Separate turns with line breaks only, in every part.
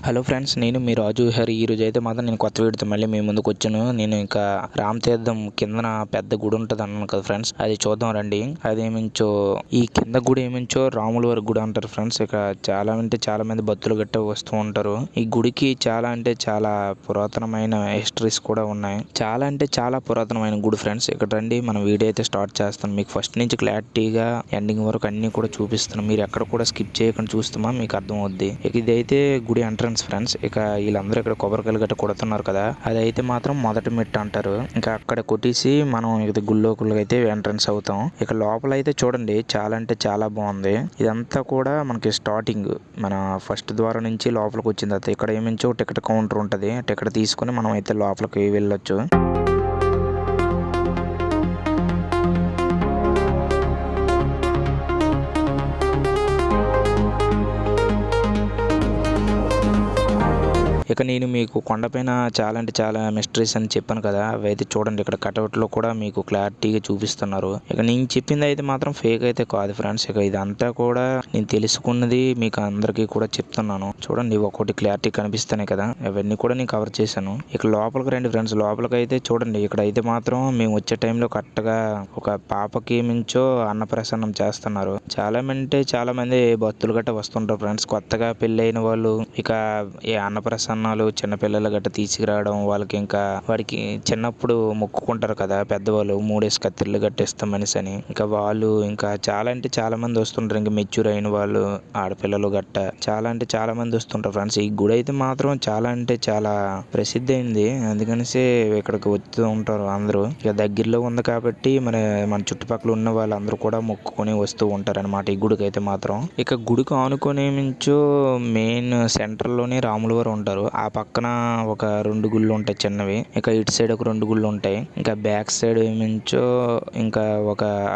Hello friends, నేను మీ రాజు హరి. ఈరోజు అయితే మాత్రం నేను కొత్త వీడియోతో మళ్ళీ మీ ముందుకు వచ్చాను. నేను ఇంకా రామతీర్థం కిందన పెద్ద గుడి ఉంటుంది అన్నాను కదా ఫ్రెండ్స్, అది చూద్దాం రండి. అదేమించో ఈ కింద గుడి ఏమించో రాముల వారి గుడి అంటారు ఫ్రెండ్స్. ఇక చాలా అంటే చాలా మంది భక్తులు గట్ట వస్తూ ఉంటారు. ఈ గుడికి చాలా అంటే చాలా పురాతనమైన హిస్టరీస్ కూడా ఉన్నాయి. చాలా అంటే చాలా పురాతనమైన గుడి ఫ్రెండ్స్. ఇక్కడ రండి, మనం వీడియో అయితే స్టార్ట్ చేస్తాం. మీకు ఫస్ట్ నుంచి క్లారిటీగా ఎండింగ్ వరకు అన్ని కూడా చూపిస్తున్నాం. మీరు ఎక్కడ కూడా స్కిప్ చేయకుండా చూస్తామా మీకు అర్థం అవుద్ది. ఇక ఇదైతే గుడి ఎంట్రన్స్ ఫ్రెండ్స్. ఇక వీళ్ళందరూ ఇక్కడ కొబ్బరికాయలు గట్ట కొడుతున్నారు కదా, అదైతే మాత్రం మొదటి మెట్టు అంటారు. ఇంకా అక్కడ కొట్టేసి మనం ఇది గుళ్ళోకులకి అయితే ఎంట్రన్స్ అవుతాం. ఇక లోపల అయితే చూడండి, చాలా అంటే చాలా బాగుంది. ఇదంతా కూడా మనకి స్టార్టింగ్ మన ఫస్ట్ ద్వారం నుంచి లోపలికి వచ్చిన తర్వాత ఇక్కడ ఏమించో టికెట్ కౌంటర్ ఉంటుంది. టికెట్ తీసుకుని మనం అయితే లోపలికి వెళ్ళొచ్చు. ఇక నేను మీకు కొండపైన చాలా అంటే చాలా మిస్టరీస్ అని చెప్పాను కదా, అవి అయితే చూడండి ఇక్కడ కటౌట్లో కూడా మీకు క్లారిటీగా చూపిస్తున్నారు. ఇక నేను చెప్పింది అయితే మాత్రం ఫేక్ అయితే కాదు ఫ్రెండ్స్. ఇక ఇదంతా కూడా నేను తెలుసుకున్నది మీకు అందరికీ కూడా చెప్తున్నాను. చూడండి ఒక్కొక్కటి క్లారిటీ కనిపిస్తున్నాయి కదా, అవన్నీ కూడా నేను కవర్ చేశాను. ఇక లోపలికి రండి ఫ్రెండ్స్. లోపలికి అయితే చూడండి, ఇక్కడ అయితే మాత్రం మేము వచ్చే టైంలో కరెక్ట్గా ఒక పాపకి మించో అన్నప్రసన్నం చేస్తున్నారు. చాలా మంది భక్తులు గట్ట వస్తుంటారు ఫ్రెండ్స్, కొత్తగా పెళ్ళైన వాళ్ళు. ఇక ఈ అన్నప్రసన్నం చిన్నపిల్లలు గట్ట తీసుకురావడం, వాళ్ళకి ఇంకా వాడికి చిన్నప్పుడు మొక్కుకుంటారు కదా పెద్దవాళ్ళు, 3 కత్తిర్లు గట్టిస్తాం మనిషి అని. ఇంకా వాళ్ళు ఇంకా చాలా అంటే చాలా మంది వస్తుంటారు. ఇంకా మెచ్యూర్ అయిన వాళ్ళు, ఆడపిల్లలు గట్ట చాలా అంటే చాలా మంది వస్తుంటారు ఫ్రెండ్స్. ఈ గుడి అయితే మాత్రం చాలా అంటే చాలా ప్రసిద్ధి అయింది, అందుకనేసి ఇక్కడికి వస్తూ ఉంటారు అందరూ. ఇక దగ్గరలో ఉంది కాబట్టి మన చుట్టుపక్కల ఉన్న వాళ్ళందరూ కూడా మొక్కుకొని వస్తూ ఉంటారు అనమాట ఈ గుడికి అయితే మాత్రం. ఇక గుడికి ఆనుకొని మించో మెయిన్ సెంటర్ లోనే రాముల వారు ఉంటారు. ఆ పక్కన ఒక 2 గుళ్ళు ఉంటాయి చిన్నవి. ఇక ఇటు సైడ్ ఒక 2 గుళ్ళు ఉంటాయి. ఇంకా బ్యాక్ సైడ్ మించో ఇంకా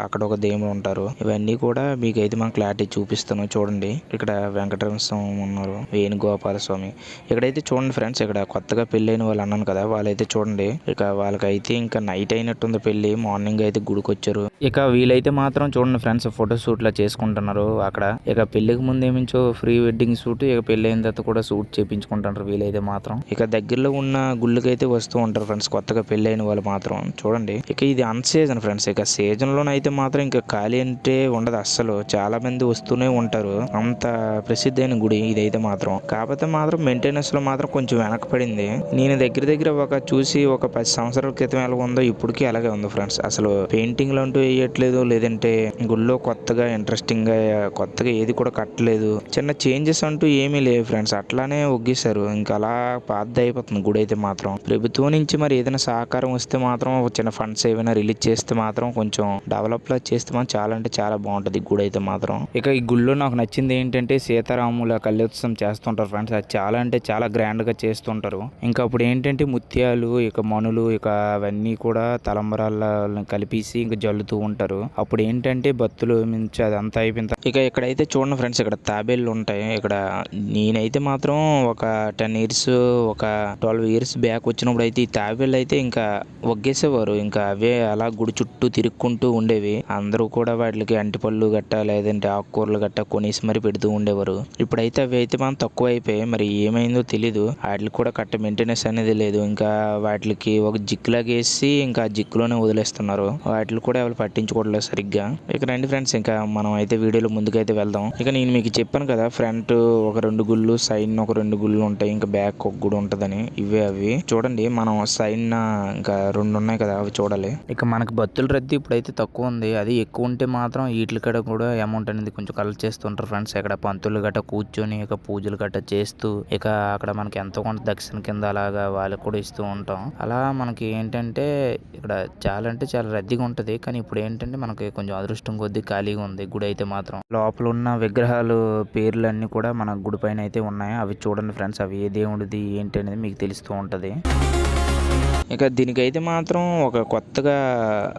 అక్కడ ఒక దేవుడు ఉంటారు. ఇవన్నీ కూడా మీకు అయితే మనం క్లారిటీ చూపిస్తాను. చూడండి ఇక్కడ వెంకటరమణ స్వామి ఉన్నారు, వేణుగోపాల స్వామి. ఇక్కడైతే చూడండి ఫ్రెండ్స్, ఇక్కడ కొత్తగా పెళ్ళైన వాళ్ళు అన్నాను కదా, వాళ్ళైతే చూడండి ఇక వాళ్ళకైతే ఇంకా నైట్ అయినట్టుంది పెళ్లి, మార్నింగ్ అయితే గుడికి వచ్చారు. ఇక వీలైతే మాత్రం చూడండి ఫ్రెండ్స్, ఫోటో షూట్ లా చేసుకుంటున్నారు అక్కడ. ఇక పెళ్లికి ముందు ఏమించో ఫ్రీ వెడ్డింగ్ షూట్, ఇక పెళ్లి అయిన తర్వాత కూడా షూట్ చేపించుకుంటారు వీలైతే మాత్రం. ఇక దగ్గరలో ఉన్న గుళ్ళకైతే వస్తూ ఉంటారు ఫ్రెండ్స్ కొత్తగా పెళ్ళైన వాళ్ళు మాత్రం. చూడండి ఇక ఇది అన్ సీజన్ ఫ్రెండ్స్. ఇక సీజన్ లోనైతే మాత్రం ఇంకా ఖాళీ అంటే ఉండదు అస్సలు, చాలా మంది వస్తూనే ఉంటారు. అంత ప్రసిద్ధమైన గుడి ఇదైతే మాత్రం. కాకపోతే మాత్రం మెయింటెనెన్స్ లో మాత్రం కొంచెం వెనకపడింది. నేను దగ్గర చూసి ఒక 10 సంవత్సరాల క్రితం ఎలా ఉందో ఇప్పటికీ అలాగే ఉంది ఫ్రెండ్స్. అసలు పెయింటింగ్ అంటూ వేయట్లేదు, లేదంటే గుళ్ళో కొత్తగా ఇంట్రెస్టింగ్ గా కొత్తగా ఏది కూడా కట్టలేదు, చిన్న చేంజెస్ అంటూ ఏమీ లేవు ఫ్రెండ్స్. అట్లానే ఒగ్గేశారు. ఇంకా అలా పాత అయిపోతుంది గుడి అయితే మాత్రం. ప్రభుత్వం నుంచి మరి ఏదైనా సహకారం వస్తే మాత్రం చిన్న ఫండ్స్ ఏమైనా రిలీజ్ చేస్తే మాత్రం కొంచెం డెవలప్ లా చేస్తే మాత్రం చాలా అంటే చాలా బాగుంటది గుడి అయితే మాత్రం. ఇక ఈ గుళ్ళో నాకు నచ్చింది ఏంటంటే సీతారాముల కళ్యోత్సవం చేస్తుంటారు ఫ్రెండ్స్. అది చాలా అంటే చాలా గ్రాండ్ గా చేస్తుంటారు. ఇంకా అప్పుడు ఏంటంటే ముత్యాలు, ఇక మణులు, ఇక అవన్నీ కూడా తలంబరాలను కలిపేసి ఇంకా జల్లుతూ ఉంటారు. అప్పుడు ఏంటంటే భక్తులు మించి అదంతా అయిపోయింది. ఇక ఇక్కడైతే చూడండి ఫ్రెండ్స్, ఇక్కడ తాబేళ్లు ఉంటాయి. ఇక్కడ నేనైతే మాత్రం ఒక 10 ఇయర్స్ ఒక 12 ఇయర్స్ బ్యాక్ వచ్చినప్పుడు అయితే ఈ తాబేళ్ళు అయితే ఇంకా ఒగ్గేసేవారు. ఇంకా అవే అలా గుడి చుట్టూ తిరుక్కుంటూ ఉండేవి. అందరూ కూడా వాటికి అంటిపళ్ళు గట్ట లేదంటే ఆకుకూరలు గట్ట కొనేసి మరి పెడుతూ ఉండేవారు. ఇప్పుడైతే అవి అయితే మనం తక్కువ అయిపోయాయి, మరి ఏమైందో తెలీదు. వాటికి కూడా కట్ట మెయింటెనెన్స్ అనేది లేదు. ఇంకా వాటికి ఒక జిక్కులాగేసి ఇంకా జిక్కులోనే వదిలేస్తున్నారు. వాటిని కూడా ఎవరు పట్టించుకోవట్లేదు సరిగ్గా. ఇక రండి ఫ్రెండ్స్, ఇంకా మనం అయితే వీడియోలో ముందుకైతే వెళ్దాం. ఇక నేను మీకు చెప్పాను కదా, ఫ్రంట్ ఒక 2 గుళ్ళు, సైడ్ ఒక 2 గుళ్ళు ఉంటాయి, ఇంకా బ్యాక్ ఒక గుడి ఉంటదని. అవి చూడండి, మనం సైడ్ ఇంకా 2 ఉన్నాయి కదా, అవి చూడాలి. ఇక మనకి భక్తుల రద్దీ ఇప్పుడైతే తక్కువ ఉంది. అది ఎక్కువ ఉంటే మాత్రం వీటి కడ కూడా అమౌంట్ అనేది కొంచెం కలెక్ట్ చేస్తుంటారు ఫ్రెండ్స్. ఇక్కడ పంతులు గట్ట కూర్చొని ఇక పూజలు గట్ట చేస్తూ ఇక అక్కడ మనకి ఎంతో కొంత దక్షిణ కింద అలాగా వాళ్ళకి కూడా ఇస్తూ ఉంటాం. అలా మనకి ఏంటంటే ఇక్కడ చాలా అంటే చాలా రద్దీగా ఉంటది. కానీ ఇప్పుడు ఏంటంటే మనకి కొంచెం అదృష్టం కొద్దీ ఖాళీగా ఉంది గుడి అయితే మాత్రం. లోపల ఉన్న విగ్రహాలు పేర్లు అన్ని కూడా మన గుడి పైన అయితే ఉన్నాయి. అవి చూడండి ఫ్రెండ్స్, అవి ఏ దేవుడిది ఏంటి అనేది మీకు తెలుస్తూ ఉంటది. ఇక దీనికైతే మాత్రం ఒక కొత్తగా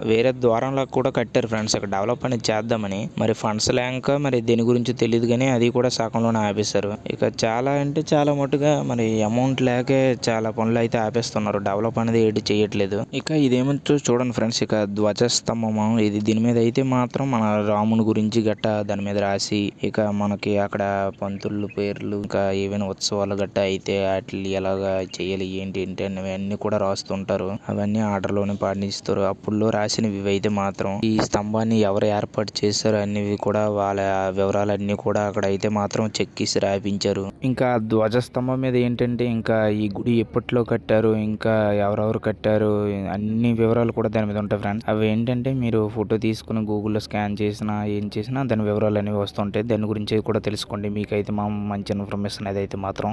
వేరే ద్వారంలా కూడా కట్టారు ఫ్రెండ్స్. ఇక్కడ డెవలప్ అనేది చేద్దామని. మరి ఫండ్స్ లేక మరి దేని గురించి తెలియదు కానీ అది కూడా సగంలోనే ఆపేశారు. ఇక చాలా అంటే చాలా మటుగా మరి అమౌంట్ లేకే చాలా పనులు అయితే ఆపేస్తున్నారు. డెవలప్ అనేది ఏది చేయట్లేదు. ఇక ఇదేమో చూడండి ఫ్రెండ్స్, ఇక ధ్వజస్తంభము ఇది. దీని మీద అయితే మాత్రం మన రాముని గురించి గట్ట దాని మీద రాసి, ఇక మనకి అక్కడ పంతులు పేర్లు, ఇంకా ఏవైనా ఉత్సవాలు గట్ట అయితే వాటిని ఎలాగా చేయాలి ఏంటి అన్నీ కూడా రాస్తుంటారు. అవన్నీ ఆర్డర్ లోనే పాటిస్తారు. అప్పుడులో రాసినవి అయితే మాత్రం ఈ స్తంభాన్ని ఎవరు ఏర్పాటు చేశారు అనేవి కూడా వాళ్ళ వివరాలన్నీ కూడా అక్కడ అయితే మాత్రం చెక్కిసి రాయించారు. ఇంకా ధ్వజస్తంభం మీద ఏంటంటే ఇంకా ఈ గుడి ఎప్పట్లో కట్టారు, ఇంకా ఎవరెవరు కట్టారు, అన్ని వివరాలు కూడా దాని మీద ఉంటాయి ఫ్రెండ్స్. అవి ఏంటంటే మీరు ఫోటో తీసుకుని గూగుల్లో స్కాన్ చేసినా ఏం చేసినా దాని వివరాలు అనేవి వస్తుంటాయి. దాని గురించి కూడా తెలుసుకోండి. మీకైతే మంచి ఇన్ఫర్మేషన్ అదైతే మాత్రం.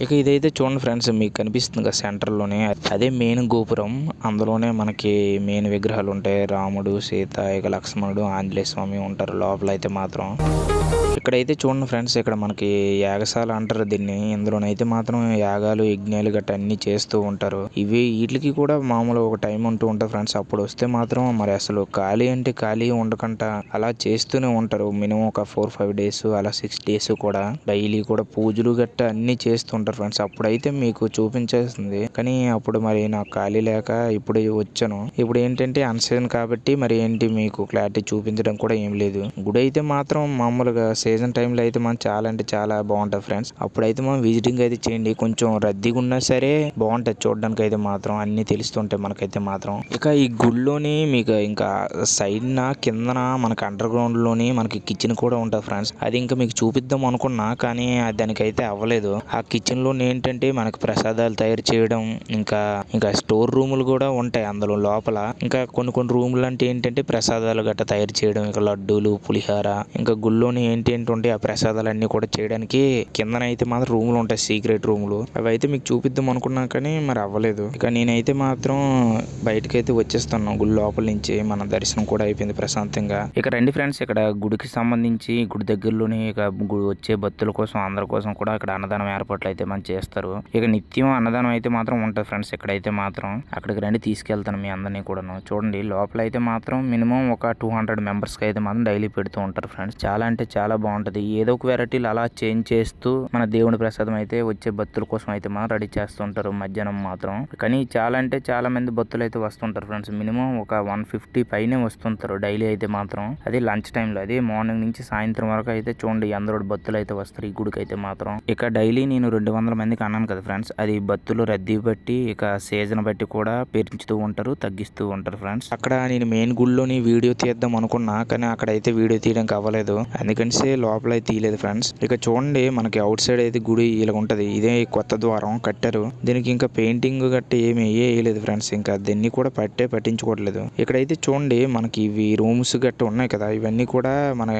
ఇక ఇదైతే చూడండి ఫ్రెండ్స్, మీకు కనిపిస్తుంది కదా సెంటర్లోనే అదే మెయిన్ గోపురం. అందులోనే మనకి మెయిన్ విగ్రహాలు ఉంటాయి. రాముడు, సీత, ఇక లక్ష్మణుడు, ఆంజనేయ స్వామి ఉంటారు లోపల అయితే మాత్రం. ఇక్కడైతే చూడండి ఫ్రెండ్స్, ఇక్కడ మనకి యాగశాల అంటారు దీన్ని. ఇందులోనైతే మాత్రం యాగాలు, యజ్ఞాలు గట్రా అన్ని చేస్తూ ఉంటారు. వీటికి కూడా మామూలు ఒక టైం ఉంటూ ఉంటుంది ఫ్రెండ్స్. అప్పుడు వస్తే మాత్రం మరి అసలు ఖాళీ అంటే ఖాళీ ఉండకుండా అలా చేస్తూనే ఉంటారు. మినిమం ఒక 4-5 days అలా 6 days కూడా డైలీ కూడా పూజలు గట్రా అన్ని చేస్తుంటారు ఫ్రెండ్స్. అప్పుడైతే మీకు చూపించేస్తుంది, కానీ అప్పుడు మరి నాకు ఖాళీ లేక ఇప్పుడు వచ్చాను. ఇప్పుడు ఏంటంటే అన్సీజన్ కాబట్టి మరి ఏంటి మీకు క్లారిటీ చూపించడం కూడా ఏం లేదు. గుడి అయితే మాత్రం మామూలుగా సీజన్ టైంలో అయితే మనం చాలా అంటే చాలా బాగుంటుంది ఫ్రెండ్స్. అప్పుడైతే మనం విజిటింగ్ అయితే చేయండి. కొంచెం రద్దీగా ఉన్నా సరే బాగుంటుంది చూడడానికి అయితే మాత్రం. అన్ని తెలుస్తుంటాయి మనకైతే మాత్రం. ఇక ఈ గుడిలోని మీకు ఇంకా సైడ్న కిందన మనకి అండర్ గ్రౌండ్ లోని మనకి కిచెన్ కూడా ఉంటుంది ఫ్రెండ్స్. అది ఇంకా మీకు చూపిద్దాం అనుకున్నా కానీ దానికైతే అవ్వలేదు. ఆ కిచెన్ లో ఏంటంటే మనకి ప్రసాదాలు తయారు చేయడం, ఇంకా స్టోర్ రూములు కూడా ఉంటాయి అందులో లోపల. ఇంకా కొన్ని రూములు అంటే ఏంటంటే ప్రసాదాలు గట్రా తయారు చేయడం, ఇంకా లడ్డూలు, పులిహార, ఇంకా గుళ్ళోని ఏంటి ఉంటే ఆ ప్రసాదాలు అన్ని కూడా చేయడానికి కిందనైతే మాత్రం రూములు ఉంటాయి, సీక్రెట్ రూములు. అవి అయితే మీకు చూపిద్దాం అనుకున్నా కానీ మరి అవ్వలేదు. ఇక నేనైతే మాత్రం బయటకైతే వచ్చేస్తున్నాను గుడి లోపల నుంచి. మన దర్శనం కూడా అయిపోయింది ప్రశాంతంగా. ఇక రండి ఫ్రెండ్స్, ఇక్కడ గుడికి సంబంధించి గుడి దగ్గరలోనే ఇక వచ్చే భక్తుల కోసం అందరి కోసం కూడా ఇక్కడ అన్నదానం ఏర్పాట్లు అయితే మనం చేస్తారు. ఇక నిత్యం అన్నదానం అయితే మాత్రం ఉంటుంది ఫ్రెండ్స్. ఇక్కడైతే మాత్రం అక్కడికి రండి, తీసుకెళ్తాను మీ అందరినీ కూడాను. చూడండి లోపల అయితే మాత్రం మినిమం ఒక 200 members కి అయితే మాత్రం డైలీ పెడుతూ ఉంటారు ఫ్రెండ్స్. చాలా అంటే చాలా బాగుంటది. ఏదో ఒక వెరైటీలు అలా చేంజ్ చేస్తూ మన దేవుడి ప్రసాదం అయితే వచ్చే భక్తుల కోసం అయితే మాత్రం రెడీ చేస్తుంటారు మధ్యాహ్నం మాత్రం. కానీ చాలా అంటే చాలా మంది భక్తులు అయితే వస్తుంటారు ఫ్రెండ్స్. మినిమం ఒక 150 పైనే వస్తుంటారు డైలీ అయితే మాత్రం. అది లంచ్ టైంలో, అదే మార్నింగ్ నుంచి సాయంత్రం వరకు అయితే చూడండి అందరూ భక్తులు అయితే వస్తారు ఈ గుడికి అయితే మాత్రం. ఇక డైలీ నేను 200 మందికి అన్నాను కదా ఫ్రెండ్స్, అది భక్తులు రద్దీ బట్టి ఇక సీజన్ బట్టి కూడా పెంచుతూ ఉంటారు, తగ్గిస్తూ ఉంటారు ఫ్రెండ్స్. అక్కడ నేను మెయిన్ గుడిలోని వీడియో తీద్దాం అనుకున్నా కానీ అక్కడ అయితే వీడియో తీయడానికి అవ్వలేదు, అందుకని లోపల అయితే తీయలేదు ఫ్రెండ్స్. ఇక చూడండి మనకి అవుట్ సైడ్ అయితే గుడి ఇలా ఉంటది. ఇదే కొత్త ద్వారం కట్టారు. దీనికి ఇంకా పెయింటింగ్ గట్టి ఏమి వేయలేదు ఫ్రెండ్స్. ఇంకా దీన్ని కూడా పట్టించుకోవట్లేదు. ఇక్కడైతే చూడండి మనకి ఇవి రూమ్స్ గట్ట ఉన్నాయి కదా, ఇవన్నీ కూడా మన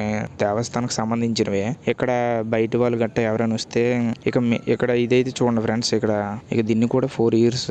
దేవస్థానానికి సంబంధించినవే. ఇక్కడ బయట వాళ్ళు గట్ట ఎవరైనా వస్తే ఇక్కడ ఇదైతే చూడండి ఫ్రెండ్స్, ఇక దీన్ని కూడా 4 years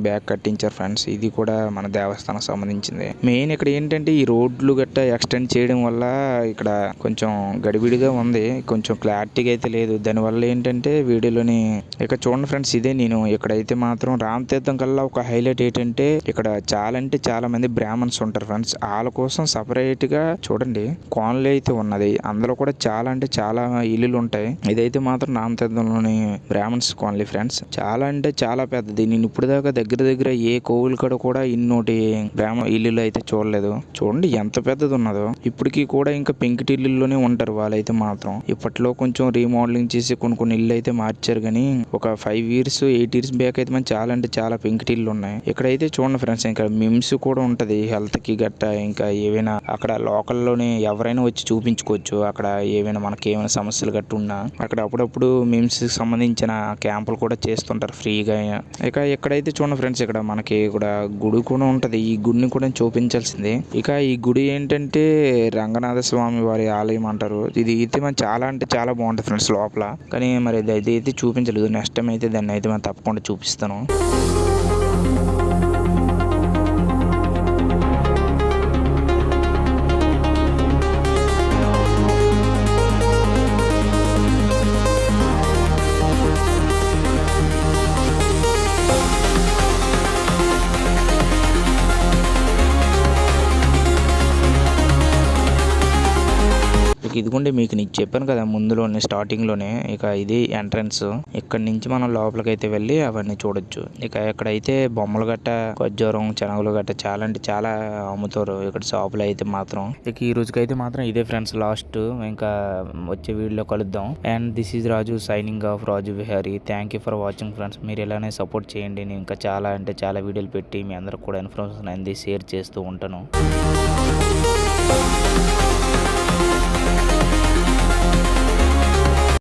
బ్యాక్ కట్టించారు ఫ్రెండ్స్. ఇది కూడా మన దేవస్థానం సంబంధించింది. మెయిన్ ఇక్కడ ఏంటంటే ఈ రోడ్లు గట్ట ఎక్స్టెండ్ చేయడం వల్ల ఇక్కడ కొంచెం గడిబిడిగా ఉంది, కొంచెం క్లారిటీగా అయితే లేదు. దానివల్ల ఏంటంటే వీడియోలోని ఇక చూడండి ఫ్రెండ్స్, ఇదే నేను ఇక్కడైతే మాత్రం రామతీర్థం కల్లా ఒక హైలైట్ ఏంటంటే ఇక్కడ చాలా అంటే చాలా మంది బ్రాహ్మణ్స్ ఉంటారు ఫ్రెండ్స్. వాళ్ళ కోసం సపరేట్ గా చూడండి కాలనీ అయితే ఉన్నది. అందులో కూడా చాలా అంటే చాలా ఇల్లులు ఉంటాయి. ఇదైతే మాత్రం రామతీర్థంలోని బ్రాహ్మణ్స్ కాలనీ ఫ్రెండ్స్. చాలా అంటే చాలా పెద్దది. నేను ఇప్పుడు దాకా దగ్గర ఏ కోవిల్ కడ కూడా ఇన్నోటి బ్రాహ్మణ ఇల్లులు అయితే చూడలేదు. చూడండి ఎంత పెద్దది ఉన్నదో. ఇప్పటికీ కూడా ఇంకా పెంకిటిల్లులోనే ఉంటారు వాళ్ళైతే మాత్రం. ఇప్పట్లో కొంచెం రీమోడలింగ్ చేసి కొన్ని ఇల్లు అయితే మార్చారు, కానీ ఒక 5 years 8 years బ్యాక్ అయితే మనం చాలా అంటే చాలా పెంకిటిల్లు ఉన్నాయి. ఇక్కడైతే చూడండి ఫ్రెండ్స్, ఇంకా మిమ్స్ కూడా ఉంటది హెల్త్ కి గట్ట. ఇంకా ఏవైనా అక్కడ లోకల్లోనే ఎవరైనా వచ్చి చూపించుకోవచ్చు. అక్కడ ఏవైనా మనకి ఏమైనా సమస్యలు గట్టు ఉన్నా అక్కడ అప్పుడప్పుడు మిమ్స్ సంబంధించిన క్యాంపులు కూడా చేస్తుంటారు ఫ్రీగా. ఇక ఇక్కడైతే చూడండి ఫ్రెండ్స్, ఇక్కడ మనకి కూడా గుడి కూడా ఉంటది. ఈ గుడిని కూడా చూపించాల్సిందే. ఇక ఈ గుడి ఏంటంటే రంగనాథ స్వామి వారి ఆలయం అంటారు. ఇది అయితే మనం చాలా అంటే చాలా బాగుంటుంది ఫ్రెండ్స్ లోపల. కానీ మరి ఇది అయితే చూపించలేదు. నెక్స్ట్ టైం అయితే దాన్ని అయితే మనం తప్పకుండా చూపిస్తాను. ఇదిగోండి మీకు నీకు చెప్పాను కదా ముందులోనే స్టార్టింగ్లోనే, ఇక ఇది ఎంట్రన్స్. ఇక్కడ నుంచి మనం లోపలికైతే వెళ్ళి అవన్నీ చూడొచ్చు. ఇక ఇక్కడైతే బొమ్మలు గట్ట, ఖర్జూరం, శనగలు గట్ట చాలా అంటే చాలా అమ్ముతారు ఇక్కడ షాపులో అయితే మాత్రం. ఇక ఈ రోజుకైతే మాత్రం ఇదే ఫ్రెండ్స్ లాస్ట్. ఇంకా వచ్చే వీడియోలో కలుద్దాం. And this is Raju signing off Raju Vihari. Thank you for watching friends. మీరు ఇలానే సపోర్ట్ చేయండి. నేను ఇంకా చాలా అంటే చాలా వీడియోలు పెట్టి మీ అందరికి కూడా ఇన్ఫర్మేషన్ అనేది షేర్ చేస్తూ ఉంటాను.